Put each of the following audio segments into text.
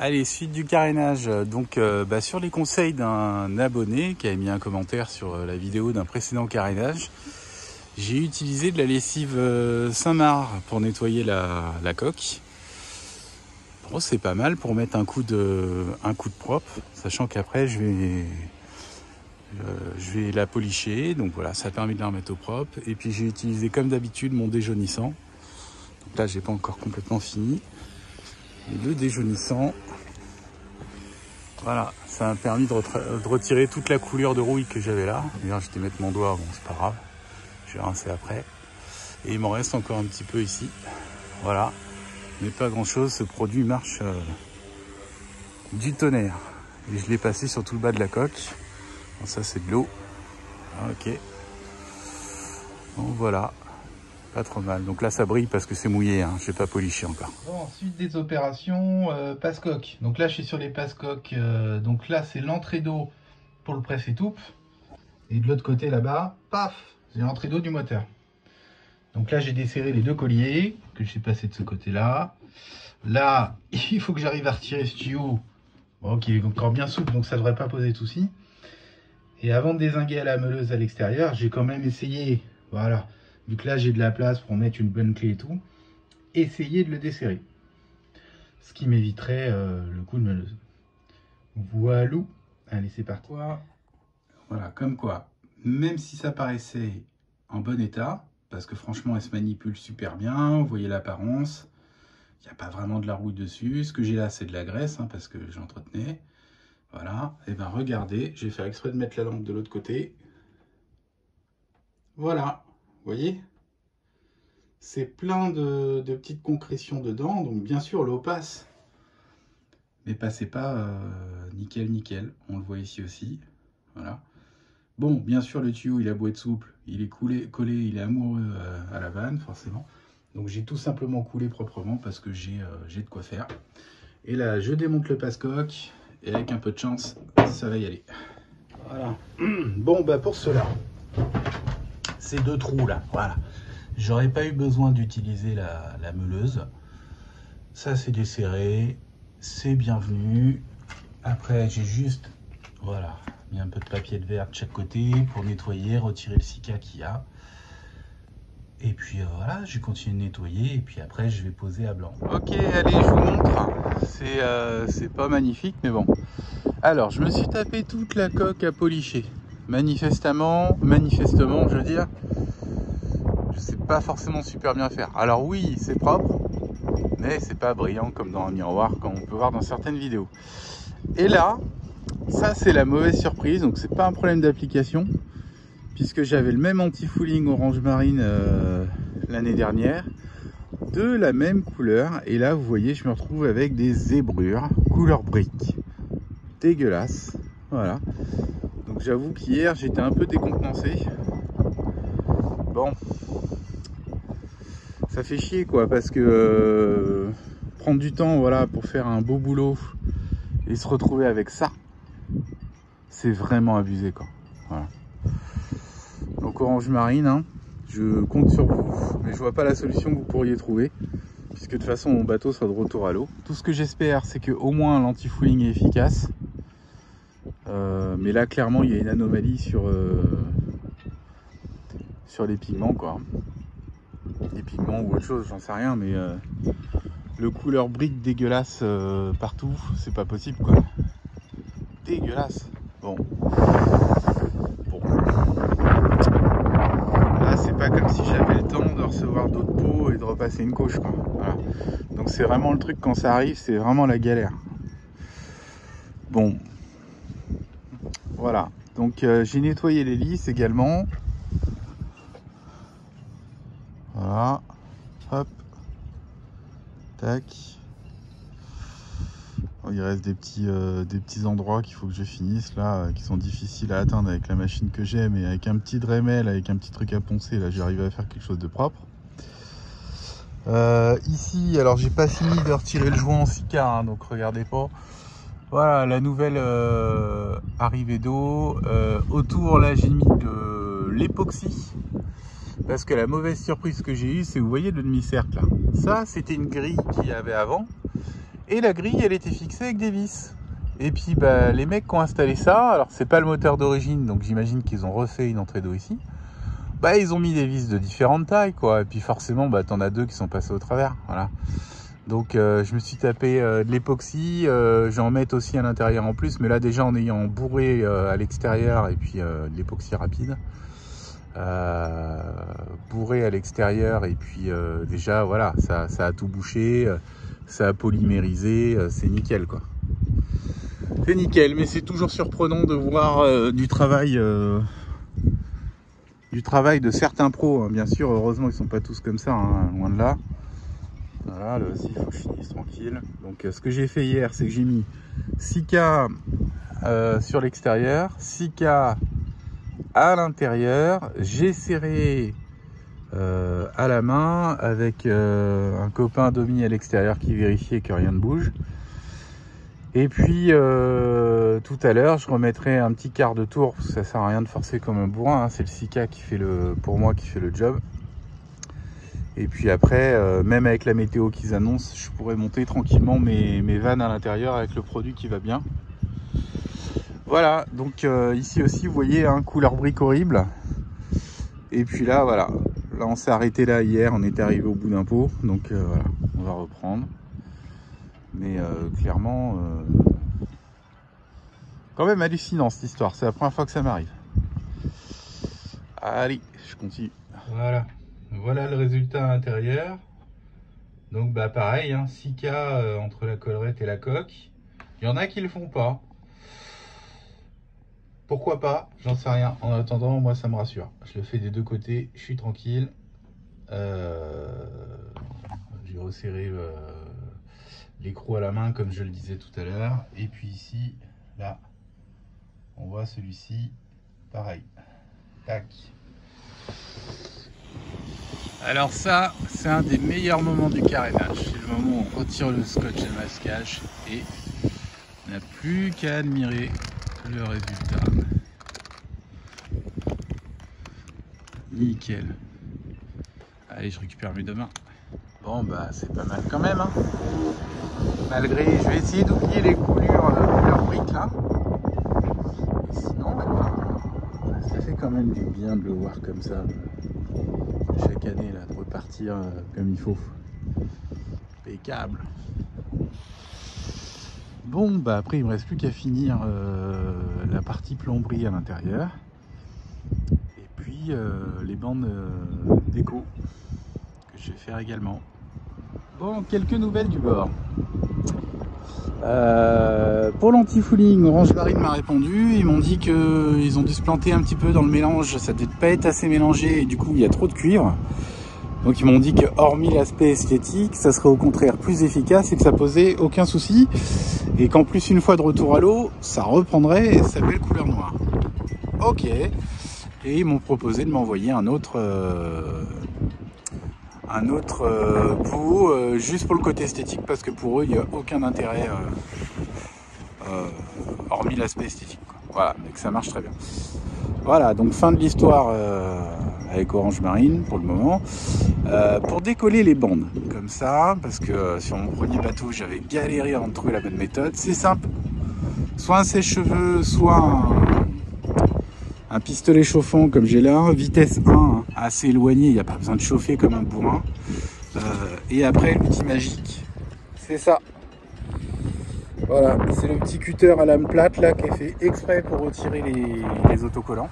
Allez, suite du carénage. Donc sur les conseils d'un abonné qui a mis un commentaire sur la vidéo d'un précédent carénage, j'ai utilisé de la lessive Saint-Marc pour nettoyer la coque. Bon, c'est pas mal pour mettre un coup de propre, sachant qu'après je vais la policher. Donc voilà, ça permet de la remettre au propre. Et puis j'ai utilisé comme d'habitude mon déjaunissant. Donc là j'ai pas encore complètement fini. Et le déjaunissant, voilà, ça m'a permis de retirer toute la coulure de rouille que j'avais là. D'ailleurs, je vais mettre mon doigt, bon, c'est pas grave, je vais rincer après. Et il m'en reste encore un petit peu ici. Voilà, mais pas grand chose, ce produit marche du tonnerre. Et je l'ai passé sur tout le bas de la coque. Bon, ça, c'est de l'eau. Ok. Bon, voilà. Pas trop mal. Donc là, ça brille parce que c'est mouillé, hein. Je n'ai pas poliché encore. Bon, suite des opérations, passe-coque. Donc là, je suis sur les passe-coques. Donc là, c'est l'entrée d'eau pour le presse-étoupe. Et de l'autre côté, là-bas, paf, c'est l'entrée d'eau du moteur. Donc là, j'ai desserré les deux colliers que j'ai passé de ce côté-là. Là, il faut que j'arrive à retirer ce tuyau, bon, qui est encore bien souple, donc ça ne devrait pas poser de soucis. Et avant de dézinguer à la meuleuse à l'extérieur, j'ai quand même essayé, voilà, vu que là j'ai de la place pour mettre une bonne clé et tout, essayer de le desserrer. Ce qui m'éviterait le coup de meuleuse. Voilà. Allez, c'est parti. Voilà, comme quoi, même si ça paraissait en bon état, parce que franchement elle se manipule super bien, vous voyez l'apparence, il n'y a pas vraiment de la rouille dessus. Ce que j'ai là, c'est de la graisse, hein, parce que j'entretenais. Voilà, et bien regardez, j'ai fait exprès de mettre la lampe de l'autre côté. Voilà, vous voyez, c'est plein de petites concrétions dedans, donc bien sûr l'eau passe, mais passez pas nickel, on le voit ici aussi, voilà. Bon, bien sûr le tuyau il a beau être souple, il est collé, il est amoureux à la vanne forcément, donc j'ai tout simplement coulé proprement parce que j'ai de quoi faire. Et là je démonte le passe-coque, et avec un peu de chance, ça va y aller. Voilà. Bon, bah pour cela, ces deux trous là, voilà. J'aurais pas eu besoin d'utiliser la meuleuse. Ça c'est desserré, c'est bienvenu. Après j'ai juste, voilà, mis un peu de papier de verre de chaque côté pour nettoyer, retirer le silica qu'il y a. Et puis voilà, je continue de nettoyer et puis après je vais poser à blanc. Ok, allez, je vous montre. C'est pas magnifique, mais bon. Alors, je me suis tapé toute la coque à policher. Manifestement, je veux dire, je sais pas forcément super bien faire. Alors oui, c'est propre, mais c'est pas brillant comme dans un miroir, comme on peut voir dans certaines vidéos. Et là, ça c'est la mauvaise surprise, donc c'est pas un problème d'application, puisque j'avais le même anti-fouling orange marine l'année dernière, de la même couleur, et là vous voyez, je me retrouve avec des zébrures couleur brique. Dégueulasse, voilà. Donc j'avoue qu'hier j'étais un peu décontenancé. Bon, ça fait chier quoi, parce que prendre du temps, voilà, pour faire un beau boulot et se retrouver avec ça, c'est vraiment abusé quoi. Voilà. Donc orange marine, hein, je compte sur vous, mais je vois pas la solution que vous pourriez trouver, puisque de toute façon mon bateau sera de retour à l'eau. Tout ce que j'espère, c'est que au moins l'anti-fouling est efficace. Mais là clairement il y a une anomalie sur les pigments quoi. Les pigments ou autre chose, j'en sais rien, mais le couleur brique dégueulasse partout, c'est pas possible quoi. Dégueulasse. Bon. Là c'est pas comme si j'avais le temps de recevoir d'autres pots et de repasser une couche quoi. Voilà. Donc c'est vraiment le truc quand ça arrive, c'est vraiment la galère. Bon. Voilà, donc j'ai nettoyé les lisses également. Voilà, hop, tac. Oh, il reste des petits endroits qu'il faut que je finisse là, qui sont difficiles à atteindre avec la machine que j'ai, mais avec un petit Dremel, avec un petit truc à poncer, là j'arrive à faire quelque chose de propre. Ici, alors j'ai pas fini de retirer le joint en silica, hein, donc regardez pas. Voilà la nouvelle arrivée d'eau. Autour là j'ai mis de l'époxy. Parce que la mauvaise surprise que j'ai eue, c'est vous voyez le demi-cercle là. Ça c'était une grille qu'il y avait avant. Et la grille, elle était fixée avec des vis. Et puis bah, les mecs qui ont installé ça, alors c'est pas le moteur d'origine, donc j'imagine qu'ils ont refait une entrée d'eau ici. Bah ils ont mis des vis de différentes tailles, quoi. Et puis forcément, bah t'en as deux qui sont passés au travers, voilà. Donc je me suis tapé de l'époxy, j'en mets aussi à l'intérieur en plus, mais là déjà en ayant bourré à l'extérieur et puis de l'époxy rapide. Bourré à l'extérieur et puis déjà voilà, ça a tout bouché, ça a polymérisé, c'est nickel quoi. C'est nickel, mais c'est toujours surprenant de voir du travail de certains pros, hein. Bien sûr, heureusement ils sont pas tous comme ça, hein, loin de là. Voilà, là aussi il faut que je finisse tranquille. Donc ce que j'ai fait hier, c'est que j'ai mis 6K sur l'extérieur, 6K à l'intérieur, j'ai serré à la main avec un copain Domi à l'extérieur qui vérifiait que rien ne bouge. Et puis tout à l'heure je remettrai un petit quart de tour, parce que ça sert à rien de forcer comme un bourrin, hein. C'est le 6K qui fait pour moi qui fait le job. Et puis après, même avec la météo qu'ils annoncent, je pourrais monter tranquillement mes vannes à l'intérieur avec le produit qui va bien. Voilà, donc ici aussi vous voyez, hein, couleur brique horrible. Et puis là voilà, là on s'est arrêté là hier, on était arrivé au bout d'un pot, donc voilà, on va reprendre. Mais clairement, quand même hallucinant cette histoire, c'est la première fois que ça m'arrive. Allez, je continue. Voilà, voilà le résultat intérieur. Donc bah pareil, hein, 6K entre la collerette et la coque. Il y en a qui le font pas. Pourquoi pas, j'en sais rien. En attendant, moi ça me rassure. Je le fais des deux côtés, je suis tranquille. J'ai resserré l'écrou à la main comme je le disais tout à l'heure. Et puis ici, là, on voit celui-ci, pareil. Tac. Alors ça, c'est un des meilleurs moments du carénage. C'est le moment où on retire le scotch de masquage et on n'a plus qu'à admirer le résultat. Nickel. Allez, je récupère mes deux mains. Bon bah c'est pas mal quand même, hein. Malgré, je vais essayer d'oublier les couleurs briques là. Et sinon, ça fait quand même du bien de le voir comme ça. Chaque année là, de repartir comme il faut. Impeccable. Bon bah après il me reste plus qu'à finir la partie plomberie à l'intérieur. Et puis les bandes déco que je vais faire également. Bon, quelques nouvelles du bord. Pour l'anti-fouling, Orange Marine m'a répondu. Ils m'ont dit qu'ils ont dû se planter un petit peu dans le mélange. Ça devait pas être assez mélangé et du coup il y a trop de cuivre. Donc ils m'ont dit que hormis l'aspect esthétique, ça serait au contraire plus efficace et que ça posait aucun souci. Et qu'en plus une fois de retour à l'eau, ça reprendrait sa belle couleur noire. Ok. Et ils m'ont proposé de m'envoyer un autre pot juste pour le côté esthétique parce que pour eux il n'y a aucun intérêt hormis l'aspect esthétique quoi. Voilà, donc ça marche très bien. Voilà, donc fin de l'histoire avec Orange Marine pour le moment. Pour décoller les bandes comme ça, parce que sur mon premier bateau j'avais galéré avant de trouver la bonne méthode. C'est simple, soit un sèche-cheveux, soit un pistolet chauffant comme j'ai là, vitesse 1 assez éloigné, il n'y a pas besoin de chauffer comme un bourrin. Et après l'outil magique, c'est ça. Voilà, c'est le petit cutter à lame plate là qui est fait exprès pour retirer les autocollants.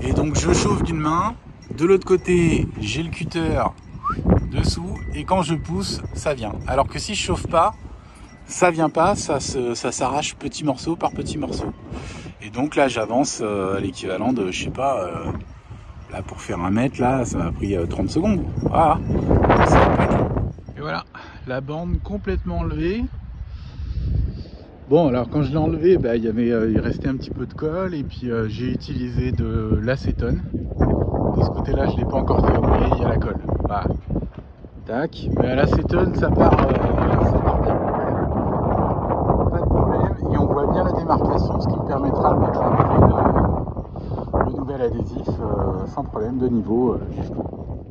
Et donc je chauffe d'une main, de l'autre côté j'ai le cutter dessous et quand je pousse ça vient. Alors que si je chauffe pas, ça vient pas, ça s'arrache petit morceau par petit morceau. Et donc là j'avance à l'équivalent de, je sais pas, là pour faire 1 mètre là ça m'a pris 30 secondes. Voilà, et voilà, la bande complètement enlevée. Bon alors quand je l'ai enlevé, bah, il restait un petit peu de colle et puis j'ai utilisé de l'acétone. De ce côté là je ne l'ai pas encore terminé, il y a la colle. Voilà. Tac, mais à l'acétone ça part bien. Pas de problème, et on voit bien la démarcation, ce qui me permettra de mettre le nouvel adhésif sans problème de niveau jusqu'au bout.